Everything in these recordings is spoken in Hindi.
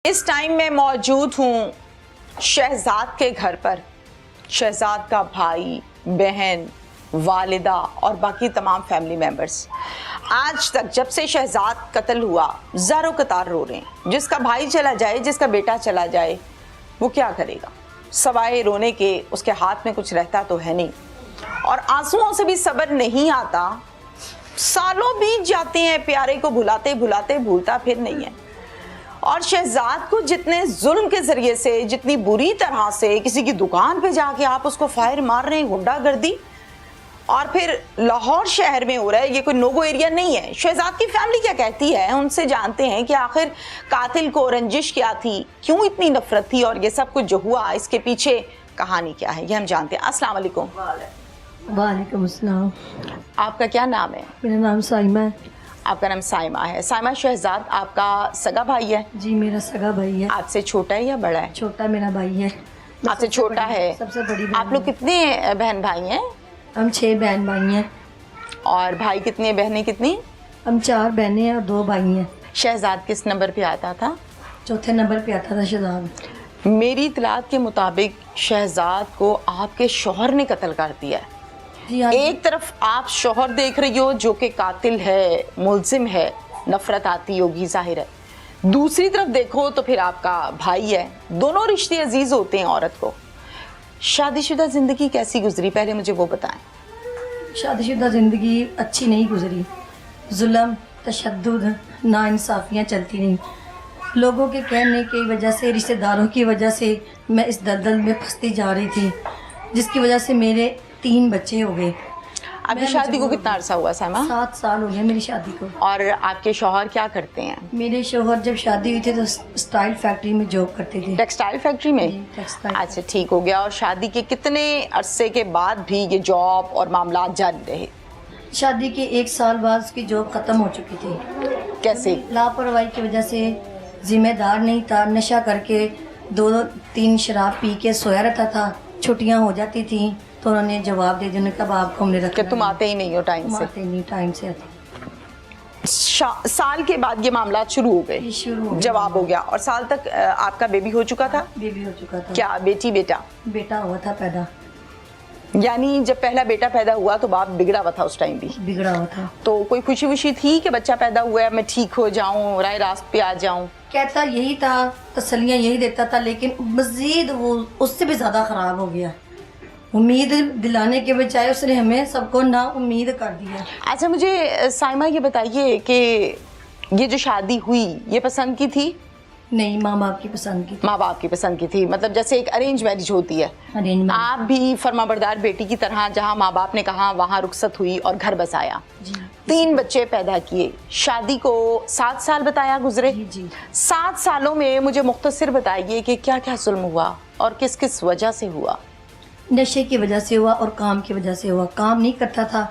इस टाइम मैं मौजूद हूँ शहजाद के घर पर। शहजाद का भाई, बहन, वालिदा और बाकी तमाम फैमिली मेंबर्स आज तक जब से शहजाद कत्ल हुआ ज़ारों कतार रो रहे हैं। जिसका भाई चला जाए, जिसका बेटा चला जाए, वो क्या करेगा सवाए रोने के? उसके हाथ में कुछ रहता तो है नहीं, और आंसुओं से भी सब्र नहीं आता। सालों बीत जाते हैं, प्यारे को भुलाते भुलाते भूलता फिर नहीं है। और शहजाद को जितने जुल्म के जरिए से, जितनी बुरी तरह से किसी की दुकान पे जाके आप उसको फायर मार रहे हैं, गुंडागर्दी, और फिर लाहौर शहर में हो रहा है। ये कोई नोगो एरिया नहीं है। शहजाद की फैमिली क्या कहती है, उनसे जानते हैं कि आखिर कातिल को रंजिश क्या थी, क्यों इतनी नफरत थी, और ये सब कुछ जो हुआ इसके पीछे कहानी क्या है, ये हम जानते हैं। अस्सलाम वालेकुम। वालेकुम अस्सलाम। आपका क्या नाम है? मेरा नाम साइमा है। आपका नाम साइमा है। साइमा, शहजाद आपका सगा भाई है? जी, मेरा सगा भाई है। आपसे छोटा है या बड़ा है? छोटा मेरा भाई है। आपसे छोटा है? सबसे बड़ी बहन। आप लोग कितने बहन भाई हैं? हम 6 बहन भाई हैं। और भाई कितने, बहनें कितनी? हम 4 बहनें हैं और 2 भाई हैं। शहजाद किस नंबर पे आता था? चौथे नंबर पे आता था शहजाद। मेरी इतलात के मुताबिक शहजाद को आपके शौहर ने कत्ल कर दिया है। जी हाँ। एक तरफ आप शौहर देख रही हो जो कि कातिल है, मुल्जिम है, नफरत आती होगी जाहिर है। दूसरी तरफ देखो तो फिर आपका भाई है। दोनों रिश्ते अजीज होते हैं औरत को। शादीशुदा जिंदगी कैसी गुजरी, पहले मुझे वो बताएं। शादीशुदा ज़िंदगी अच्छी नहीं गुजरी। जुल्म, तशद्दुद, नाइंसाफ़ियाँ चलती रहीं। लोगों के कहने की वजह से, रिश्तेदारों की वजह से मैं इस दलदल में फंसती जा रही थी, जिसकी वजह से मेरे 3 बच्चे हो गए। आपकी शादी को कितना अरसा हुआ साइमा? 7 साल हो गए मेरी शादी को। और आपके शौहर क्या करते हैं? मेरे शौहर जब शादी हुई थी तो स्टाइल फैक्ट्री में जॉब करते थे। टेक्सटाइल फैक्ट्री में? जी, टेक्सटाइल। अच्छा, ठीक हो गया। और शादी के कितने अरसे के बाद भी ये जॉब और मामलात जारी रहे? शादी के 1 साल बाद उसकी जॉब ख़त्म हो चुकी थी। कैसे? लापरवाही की वजह से, जिम्मेदार नहीं था, नशा करके 2-3 शराब पी के सोया रहता था। छुट्टियाँ हो जाती थी तो उन्होंने जवाब दे दिया, कब आपको हमने रखा, कि तुम आते ही नहीं हो टाइम से। आते नहीं टाइम से आते। साल के बाद ये मामला शुरू हो गए, शुरू हो गया। जवाब हो गया। और साल तक आपका बेबी हो चुका था? बेबी हो चुका था। क्या बेटी बेटा? बेटा हुआ था पैदा। यानी जब पहला बेटा पैदा हुआ तो बाप बिगड़ा हुआ था उस टाइम भी? बिगड़ा हुआ था। तो कोई खुशी वुशी थी कि बच्चा पैदा हुआ है, मैं ठीक हो जाऊं, राह रास्त पे आ जाऊं? कहता यही था, तसल्लियाँ यही देता था, लेकिन मजीद वो उससे भी ज़्यादा ख़राब हो गया। उम्मीद दिलाने के बजाय उसने हमें सबको ना उम्मीद कर दिया। अच्छा, मुझे साइमा ये बताइए कि ये जो शादी हुई ये पसंद की थी? नहीं, माँ बाप की पसंद की। माँ बाप की पसंद की थी, मतलब जैसे एक अरेंज मैरिज होती है। Arrange marriage. आप भी फर्माबरदार बेटी की तरह, जहाँ माँ बाप ने कहा वहाँ रुखसत हुई और घर बसाया। जी। 3 बच्चे पैदा किए। शादी को 7 साल बताया गुजरे। जी जी। 7 सालों में मुझे मुख्तसर बताइए कि क्या क्या जुल्म हुआ और किस किस वजह से हुआ? नशे की वजह से हुआ और काम की वजह से हुआ। काम नहीं करता था।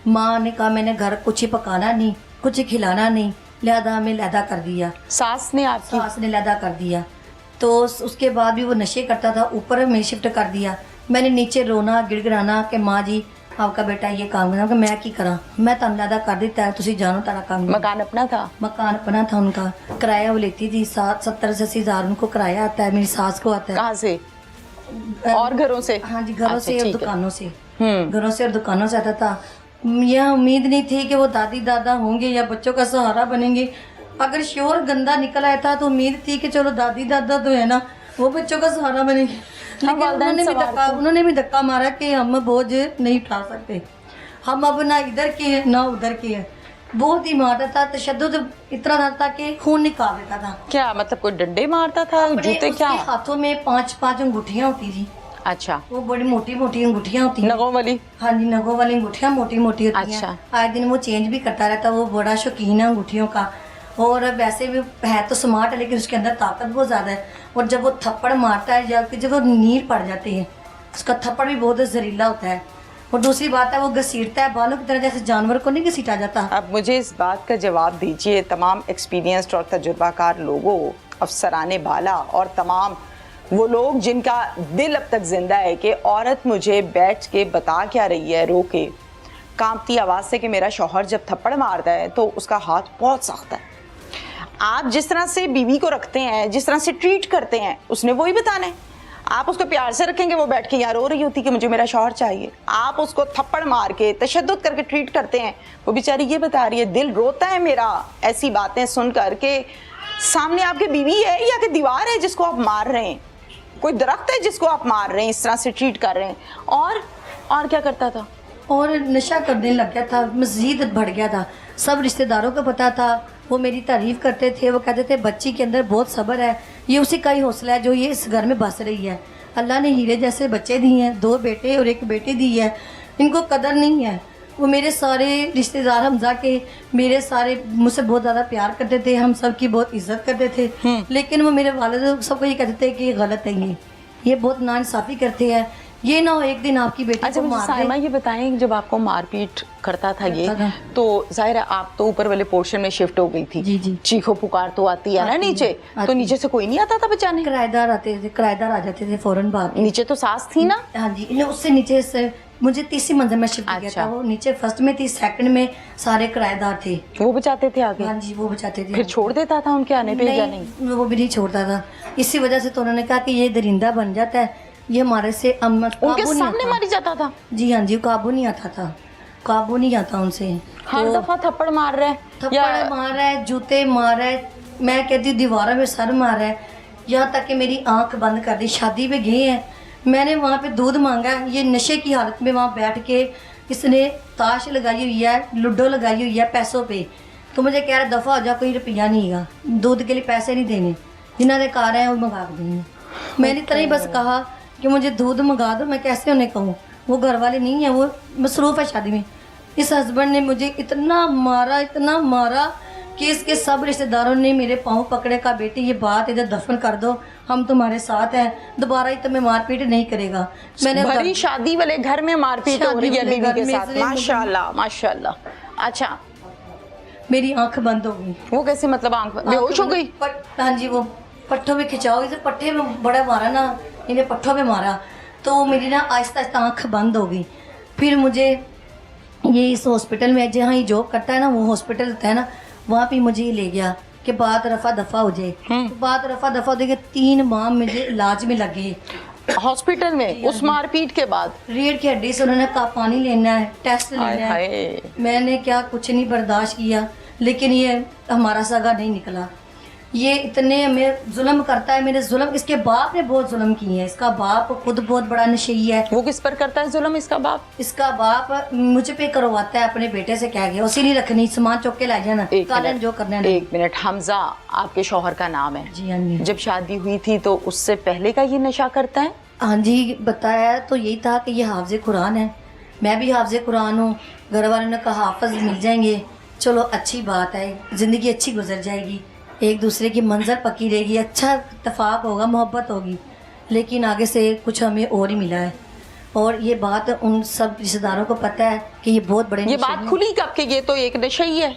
माँ ने कहा मैंने घर कुछ ही पकाना नहीं, कुछ ही खिलाना नहीं, लिहाजा हमें लैदा कर दिया। सास ने आपकी? सास ने लैदा कर दिया। तो उसके बाद भी वो नशे करता था, ऊपर में शिफ्ट कर दिया। मैंने नीचे रोना गिड़गिड़ाना कि माँ जी आपका बेटा ये काम करना, कि मैं की करा, मैं तो लैदा कर देता है, तुसी जानो तारा काम। मकान अपना था? मकान अपना था उनका। किराया वो लेती थी, 70 से 80 हज़ार उनको किराया आता है, मेरी सास को आता है। कहाँ से? और घरों से? हाँ जी, घरों से और दुकानों से। हम्म। घरों से और दुकानों से आता था। यह उम्मीद नहीं थी कि वो दादी दादा होंगे या बच्चों का सहारा बनेंगे। अगर शोर गंदा निकल आया था तो उम्मीद थी कि चलो दादी दादा तो है ना, वो बच्चों का सहारा बनेंगे। लेकिन उन्होंने भी धक्का मारा कि हम बोझ नहीं उठा सकते, हम अब ना इधर के हैं ना उधर के हैं। बहुत ही मारता था, तशद्दुद इतना था कि खून निकाल देता था। क्या मतलब कोई डंडे मारता था, जूते? क्या हाथों में 5-5 अंगूठियाँ होती थी। अच्छा, वो बड़ी मोटी मोटी अंगूठियाँ होती हैं। नगों वाली? हाँ जी, नगों वाली अंगूठियाँ मोटी मोटी होती हैं। अच्छा। आए दिन वो चेंज भी करता रहता। वो बड़ा शौकीन है अंगूठियों का, और वैसे भी है तो स्मार्ट है, लेकिन उसके अंदर ताकत बहुत ज़्यादा है। और जब वो थप्पड़ मारता है, जब वो नीर पड़ जाती है, उसका थप्पड़ भी बहुत जहरीला होता है। और दूसरी बात है, वो घसीटता है बालों की तरह, जैसे जानवर को नहीं घसीटा जाता। अब मुझे इस बात का जवाब दीजिए, तमाम एक्सपीरियंस्ड और तजुर्बाकार लोगों, अफसराने बाला और तमाम वो लोग जिनका दिल अब तक जिंदा है कि औरत मुझे बैठ के बता क्या रही है, रो के कांपती आवाज़ से, कि मेरा शौहर जब थप्पड़ मारता है तो उसका हाथ बहुत सख्त है। आप जिस तरह से बीवी को रखते हैं, जिस तरह से ट्रीट करते हैं, उसने वही बताना है। आप उसको प्यार से रखेंगे, वो बैठ के यहाँ रो रही होती कि मुझे मेरा शौहर चाहिए। आप उसको थप्पड़ मार के तशद्दुद करके ट्रीट करते हैं, वो बेचारी ये बता रही है दिल रोता है मेरा ऐसी बातें सुन कर के सामने आपकी बीवी है या कि दीवार है जिसको आप मार रहे हैं, कोई दरख्त है जिसको आप मार रहे हैं, इस तरह से ट्रीट कर रहे हैं। और क्या करता था? और नशा करने लग गया था, मजीद बढ़ गया था। सब रिश्तेदारों को पता था, वो मेरी तारीफ करते थे। वो कहते थे बच्ची के अंदर बहुत सब्र है, ये उसी का ही हौसला है जो ये इस घर में बस रही है। अल्लाह ने हीरे जैसे बच्चे दिए हैं, 2 बेटे और 1 बेटी दी है, इनको कदर नहीं है। वो मेरे सारे रिश्तेदार हमजा के मेरे सारे मुझसे बहुत ज़्यादा प्यार करते थे, हम सब की बहुत इज्जत करते थे। लेकिन वो मेरे वालिद सबको ये कहते थे कि ये गलत है, ये बहुत नाइंसाफ़ी करते हैं, ये ना हो एक दिन आपकी बेटी अच्छा को मुझे मार साइमा दे। ये बताएं, जब आपको मारपीट करता था ये, तो जाहिर है आप तो ऊपर वाले पोर्शन में शिफ्ट हो गई थी। जी जी। चीखो पुकार तो आती है ना नीचे, तो नीचे से कोई नहीं आता था बचाने? किराएदार आते थे, किराएदार आ जाते थे फौरन भाग। नीचे तो सास थी ना? हाँ जी, इन्हें उससे नीचे से मुझे तीसरी मंजिल में शिफ्ट किया अच्छा। था। वो नीचे फर्स्ट में थी, सेकंड में सारे किराएदार थे। वो बचाते थे आगे? हाँ जी, वो बचाते थे। फिर छोड़ देता था उनके आने पे या नहीं? वो भी नहीं छोड़ता था। इसी वजह से तो उन्होंने कहा कि ये दरिंदा बन जाता है, ये हमारे से उनके सामने मारी जाता था? जी हाँ जी, काबू नहीं आता था, काबू नहीं आता उनसे। हर दफा थप्पड़ मार रहे हैं, थप्पड़ मार रहा है, जूते मार रहा है, मैं कहती हूँ दीवारों में सर मार रहा है, यहाँ तक कि मेरी आंख बंद कर दी। शादी पे गए हैं, मैंने वहाँ पे दूध मांगा, ये नशे की हालत में वहाँ बैठ के इसने ताश लगाई हुई है, लूडो लगाई हुई है पैसों पे। तो मुझे कह रहा दफ़ा हो जा, कोई रुपया नहीं है, दूध के लिए पैसे नहीं देने, जिन्होंने कहा रहे हैं वो मंगा के देंगे। मैंने इतना ही बस कहा कि मुझे दूध मंगा दो, मैं कैसे उन्हें कहूँ, वो घर वाले नहीं है, वो मसरूफ़ है शादी में। इस हस्बैंड ने मुझे इतना मारा कि इसके सब रिश्तेदारों ने मेरे पाँव पकड़े, का बेटी ये बात इधर दफन कर दो, हम तुम्हारे साथ हैं, दोबारा ही तुम्हें मारपीट नहीं करेगा। मैंने भरी शादी वाले घर में मारपीट हो रही है बीवी के साथ, माशाल्लाह माशाल्लाह। अच्छा, मेरी आंख बंद हो गई। वो कैसे, मतलब आंख बेहोश हो गई? हाँ जी, वो पट्टों में खिंचाओ, इसे पट्टे में बड़ा मारा ना, इन्हें पट्टों में मारा, तो मेरी ना आहिस्ता आहिस्ता आंख बंद हो गई। फिर मुझे ये इस हॉस्पिटल में, जहाँ ये जॉब करता है ना, वो हॉस्पिटल होता है ना, वहाँ पे मुझे ले गया कि बात रफा दफा हो जाए। तो बात रफा दफा हो जाए, 3 माह मुझे इलाज में लगे हॉस्पिटल में उस मारपीट के बाद। रीढ़ की हड्डी से उन्होंने कहा पानी लेना है, टेस्ट लेना है। हाय। मैंने क्या कुछ नहीं बर्दाश्त किया, लेकिन ये हमारा सगा नहीं निकला। ये इतने हमें जुल्म करता है, मेरे जुल्म, इसके बाप ने बहुत जुल्म किए हैं। इसका बाप खुद बहुत बड़ा नशेई है। वो किस पर करता है जुल्म इसका बाप? इसका बाप मुझ पे करवाता है, अपने बेटे से कह गया उसी नहीं रखनी, सामान चौक के ला जाना, कालन जो करना है। 1 मिनट, हमजा आपके शौहर का नाम है? जी हाँ जी। जब शादी हुई थी तो उससे पहले का ये नशा करता है? हाँ जी, बताया तो यही था कि ये हाफिज कुरान है, मैं भी हाफिज कुरान हूँ। घर वालों ने कहा हाफिज मिल जाएंगे, चलो अच्छी बात है, ज़िंदगी अच्छी गुजर जाएगी, एक दूसरे की मंजर पकी रहेगी, अच्छा इत्तेफाक होगा, मोहब्बत होगी। लेकिन आगे से कुछ हमें और ही मिला है। और ये बात उन सब रिश्तेदारों को पता है कि ये बहुत बड़े ये बात खुली कब के ये तो एक नशा ही है?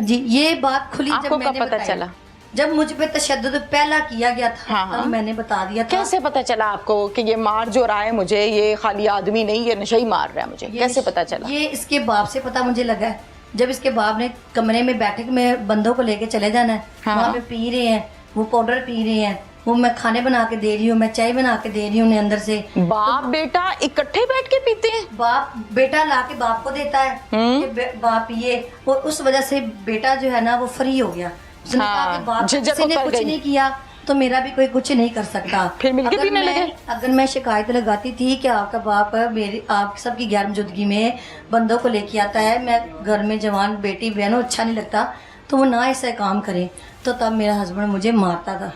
जी, ये बात खुली आपको जब मैंने कब पता बताया। चला? जब मुझ पे तशद्दुद पहला किया गया था, हाँ। तब मैंने बता दिया था। कैसे पता चला आपको कि ये मार जो रहा है मुझे, ये खाली आदमी नहीं, ये नशा ही मार रहा है मुझे? कैसे पता चला? ये इसके बाप से पता मुझे लगा है। जब इसके बाप ने कमरे में बैठक में बंदों को लेके चले जाना है, हाँ। वहाँ पे पी रहे हैं, वो पाउडर पी रहे हैं, वो मैं खाने बना के दे रही हूँ, मैं चाय बना के दे रही हूँ उन्हें अंदर से। बाप बेटा इकट्ठे बैठ के पीते हैं? बाप बेटा ला के बाप को देता है कि बाप पिए, और उस वजह से बेटा जो है ना वो फ्री हो गया। उसने कहा कि बाप किसी ने कुछ नहीं किया तो मेरा भी कोई कुछ नहीं कर सकता। फिर मिलके पीने लगे? अगर मैं शिकायत लगाती थी कि आपका बाप मेरी आप सबकी गैर मौजूदगी में बंदों को लेके आता है, मैं घर में जवान बेटी बहनों अच्छा नहीं लगता, तो वो ना ऐसा काम करे, तो तब मेरा हस्बैंड मुझे मारता था।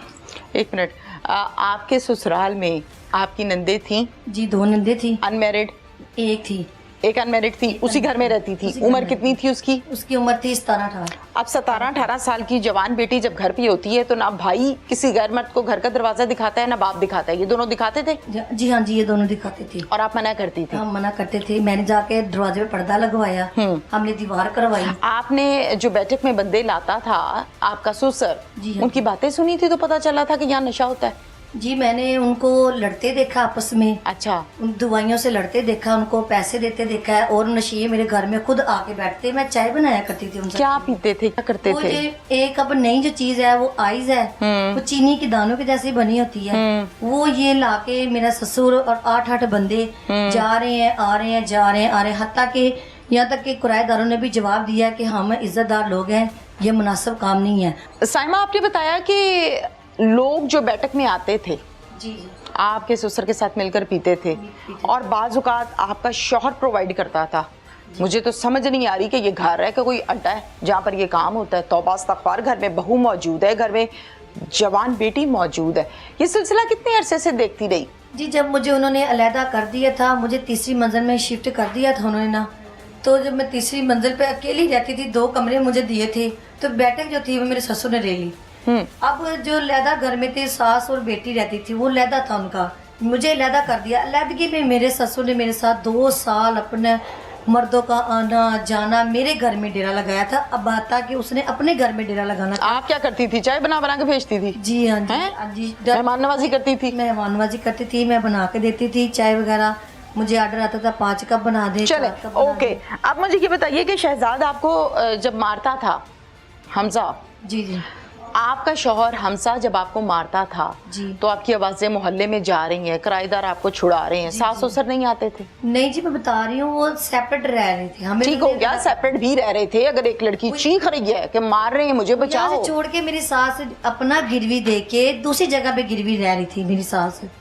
1 मिनट, आपके ससुराल में आपकी नंदे थी? जी, 2 नंदे थी। अनमैरिड? एक थी। एक अनमैरिड थी, उसी घर में रहती थी। उम्र कितनी थी उसकी? उसकी उम्र थी 17-18। अब 17-18 साल की जवान बेटी जब घर पे होती है तो ना भाई किसी गैर मर्द को घर का दरवाजा दिखाता है, ना बाप दिखाता है। ये दोनों दिखाते थे? जी हाँ जी, ये दोनों दिखाते थे। और आप मना करती थी? हम मना करते थे। मैंने जाके दरवाजे पे पर्दा लगवाया, हमने दीवार करवाई। आपने जो बैठक में बंदे लाता था आपका ससुर, जी हाँ। उनकी बातें सुनी थी तो पता चला था कि यहाँ नशा होता है? जी मैंने उनको लड़ते देखा आपस में, अच्छा। उन दवाइयों से लड़ते देखा, उनको पैसे देते देखा है, और नशे मेरे घर में खुद आके बैठते, मैं चाय बनाया करती थी उनसे। क्या पीते थे, क्या करते वो थे? ये एक अब नई जो चीज है वो आइज है, वो चीनी के दानों के जैसी बनी होती है, वो ये लाके मेरा ससुर और 8-8 बंदे जा रहे हैं आ रहे हैं जा रहे हैं आ रहे हैं, हत्ता के यहाँ तक कि किराएदारों ने भी जवाब दिया कि हम इज्जतदार लोग हैं, ये मुनासिब काम नहीं है। साइमा, आपने बताया कि लोग जो बैठक में आते थे जी आपके ससुर के साथ मिलकर पीते थे, और बाज़ औक़ात आपका शौहर प्रोवाइड करता था। मुझे तो समझ नहीं आ रही कि ये घर है कि कोई अड्डा है जहाँ पर ये काम होता है। तौबा इस्तग़फ़ार, घर में बहू मौजूद है, घर में जवान बेटी मौजूद है। ये सिलसिला कितने अरसे से देखती रही? जी जब मुझे उन्होंने अलहदा कर दिया था, मुझे तीसरी मंजिल में शिफ्ट कर दिया था उन्होंने ना, तो जब मैं तीसरी मंजिल पे अकेली रहती थी, 2 कमरे मुझे दिए थे, तो बैठक जो थी वो मेरे ससुर ने ले ली। अब जो लहदा घर में थे, सास और बेटी रहती थी, वो लहदा था उनका, मुझे लहदा कर दिया। लहदगी में मेरे ससुर ने मेरे साथ 2 साल अपने मर्दों का आना जाना, मेरे घर में डेरा लगाया था। अब बात था कि उसने अपने घर में डेरा लगाना था। आप क्या करती थी? चाय बना बना के भेजती थी? जी हाँ जी, हैं? हाँ जी, मेहमान नवाजी करती थी? मेहमान नवाजी करती थी, मैं बना के देती थी चाय वगैरह। मुझे ऑर्डर आता था 5 कप बना दे, चले 4 कप बना ओके। दे। अब मुझे ये बताइए कि शहजाद आपको जब मारता था, हमजा, जी जी आपका शौहर हमसा जब आपको मारता था जी, तो आपकी आवाजें मोहल्ले में जा रही हैं, किराएदार आपको छुड़ा रहे हैं, सास ससुर नहीं आते थे? नहीं जी मैं बता रही हूँ, वो सेपरेट रह रहे थे। हमें ठीक हो गया, सेपरेट भी रह रहे थे। अगर एक लड़की चीख रही है कि मार रहे हैं मुझे यहाँ बचाओ, से छोड़ के मेरी सास अपना गिरवी दे के दूसरी जगह पे गिरवी रह रही थी मेरी सास।